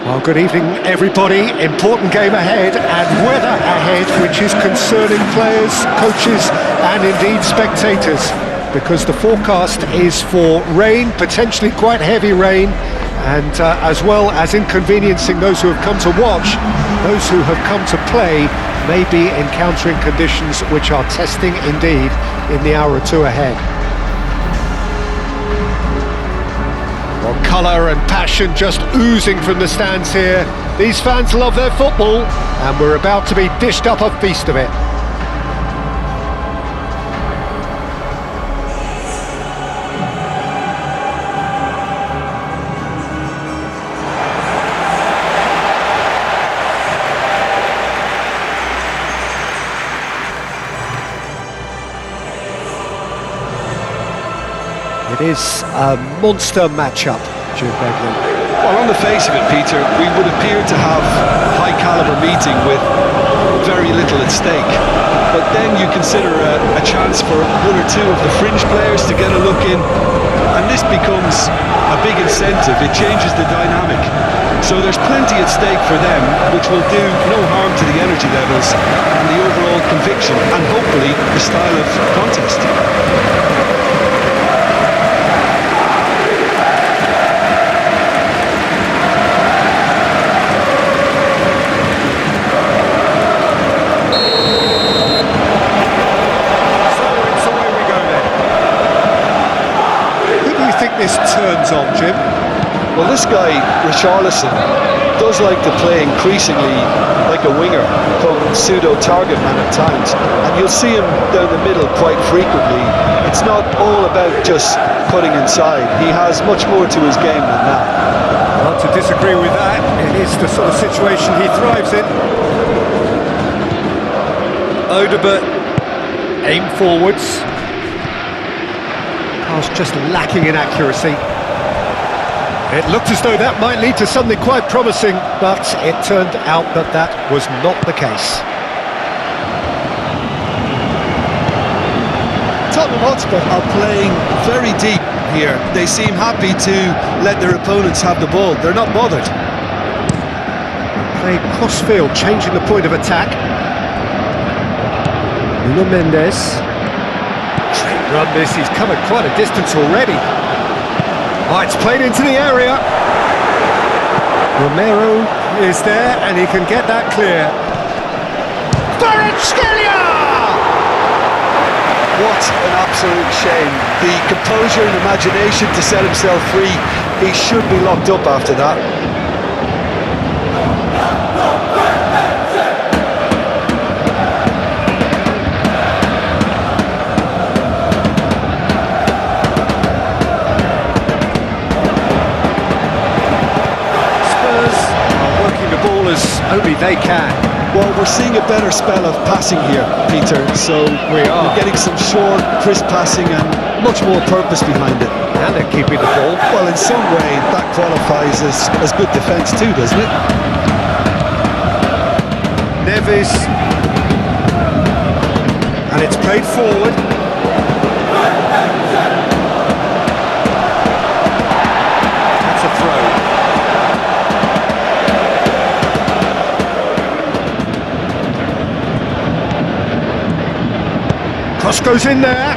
Well, good evening, everybody. Important game ahead and weather ahead, which is concerning players, coaches and indeed spectators, because the forecast is for rain, potentially quite heavy rain, and as well as inconveniencing those who have come to watch, those who have come to play may be encountering conditions which are testing indeed in the hour or two ahead. Well, colour and passion just oozing from the stands here. These fans love their football, and we're about to be dished up a feast of it. It is a monster matchup, Jim Begley. Well, on the face of it, Peter, we would appear to have a high-calibre meeting with very little at stake. But then you consider a chance for one or two of the fringe players to get a look in, and this becomes a big incentive. It changes the dynamic. So there's plenty at stake for them, which will do no harm to the energy levels and the overall conviction, and hopefully the style of contest. This turns on, Jim. Well, this guy, Richarlison, does like to play increasingly like a winger, come pseudo-target man at times, and you'll see him down the middle quite frequently. It's not all about just cutting inside. He has much more to his game than that. Not to disagree with that. It is the sort of situation he thrives in. Odegaard, aim forwards. Just lacking in accuracy. It looked as though that might lead to something quite promising, but it turned out that that was not the case. Tottenham Hotspur are playing very deep here. They seem happy to let their opponents have the ball. They're not bothered. Playing cross-field, changing the point of attack. Nuno Mendes. Run this, he's covered quite a distance already. Oh, it's played into the area. Romero is there and he can get that clear. What an absolute shame. The composure and imagination to set himself free. He should be locked up after that. Only they can. Well, we're seeing a better spell of passing here, Peter, so we're getting some short, crisp passing and much more purpose behind it. And they're keeping the ball. Well, in some way, that qualifies as good defence too, doesn't it? Neves. And it's played forward. That's a throw. Cross goes in there.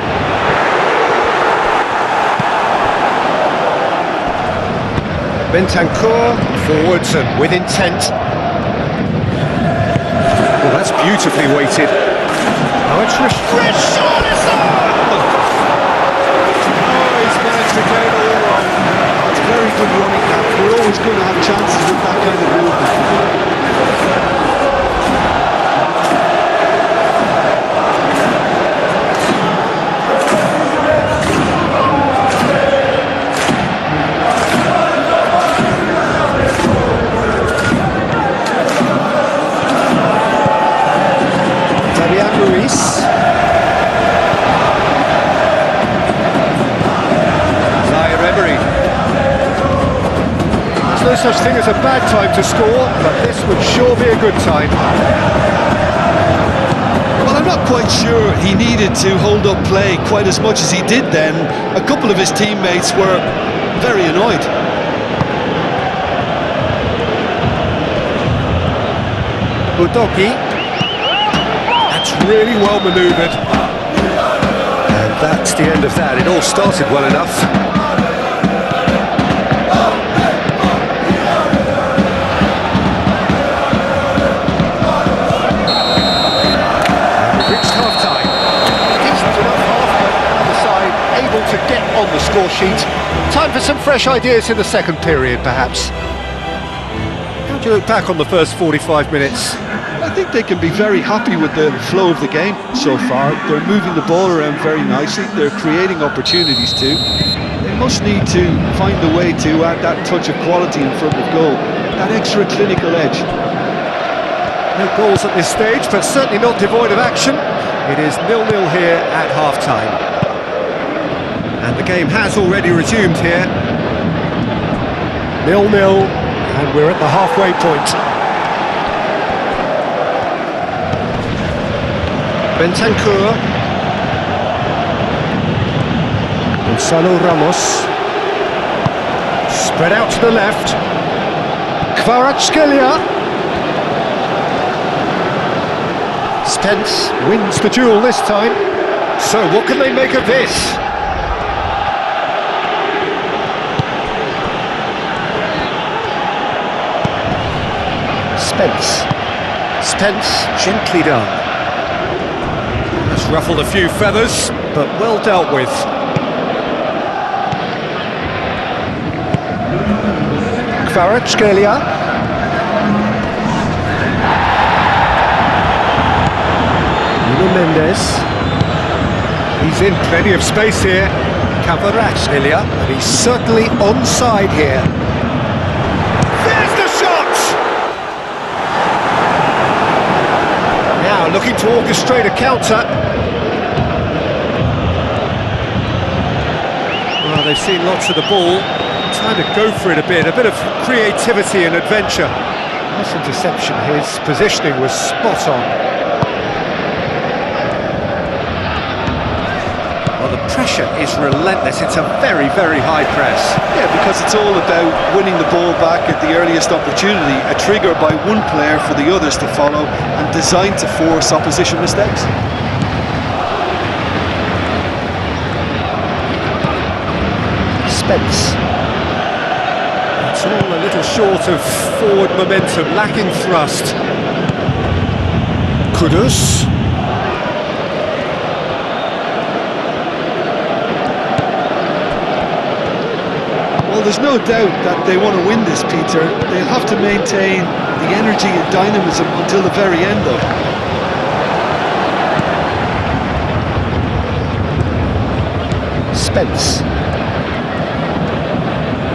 Bentancur forwards and with intent. Well, that's beautifully weighted. Now it's Richarlison! Oh, he's managed to get it all wrong. It's very good running now. We're always going to have chances with that kind of movement. No such thing as a bad time to score, but this would sure be a good time. Well, I'm not quite sure he needed to hold up play quite as much as he did then. A couple of his teammates were very annoyed. Udogi. That's really well manoeuvred. And that's the end of that. It all started well enough. And we've reached half-time. Decent enough half, but either side able to get on the score sheet. Time for some fresh ideas in the second period, perhaps. How do you look back on the first 45 minutes? I think they can be very happy with the flow of the game so far. They're moving the ball around very nicely. They're creating opportunities too. They must need to find the way to add that touch of quality in front of goal, that extra clinical edge. No goals at this stage, but certainly not devoid of action. It is 0-0 here at half-time. And the game has already resumed here. 0-0, and we're at the halfway point. Bentancur. Gonzalo Ramos. Spread out to the left. Kvaratskhelia. Spence wins the duel this time. So what can they make of this? Spence, gently done. That's ruffled a few feathers, but well dealt with. Kvaratskhelia. Nuno Mendes. He's in plenty of space here. Kvaratskhelia, and he's certainly onside here. There's the shot! Now looking to orchestrate a counter. Well, they've seen lots of the ball. Time to go for it a bit of creativity and adventure. Nice interception, his positioning was spot on. Well, the pressure is relentless, it's a very, very high press. Yeah, because it's all about winning the ball back at the earliest opportunity, a trigger by one player for the others to follow, and designed to force opposition mistakes. Spence. It's all a little short of forward momentum, lacking thrust. Kudus. Well, there's no doubt that they want to win this, Peter. They'll have to maintain the energy and dynamism until the very end, though. Spence.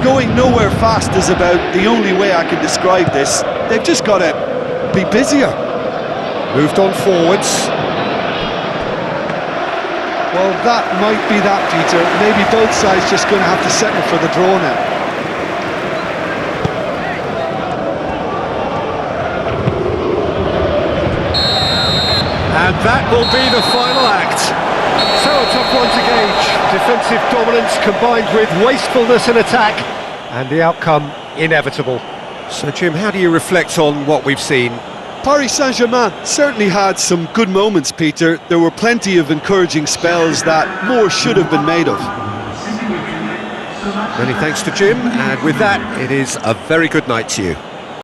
Going nowhere fast is about the only way I can describe this. They've just got to be busier. Moved on forwards. Well, that might be that, Peter. Maybe both sides just going to have to settle for the draw now. And that will be the final act. So a tough one to gauge. Defensive dominance combined with wastefulness in attack, and the outcome inevitable. So Jim, how do you reflect on what we've seen? Paris Saint-Germain certainly had some good moments, Peter. There were plenty of encouraging spells that more should have been made of. Many thanks to Jim, and with that, it is a very good night to you.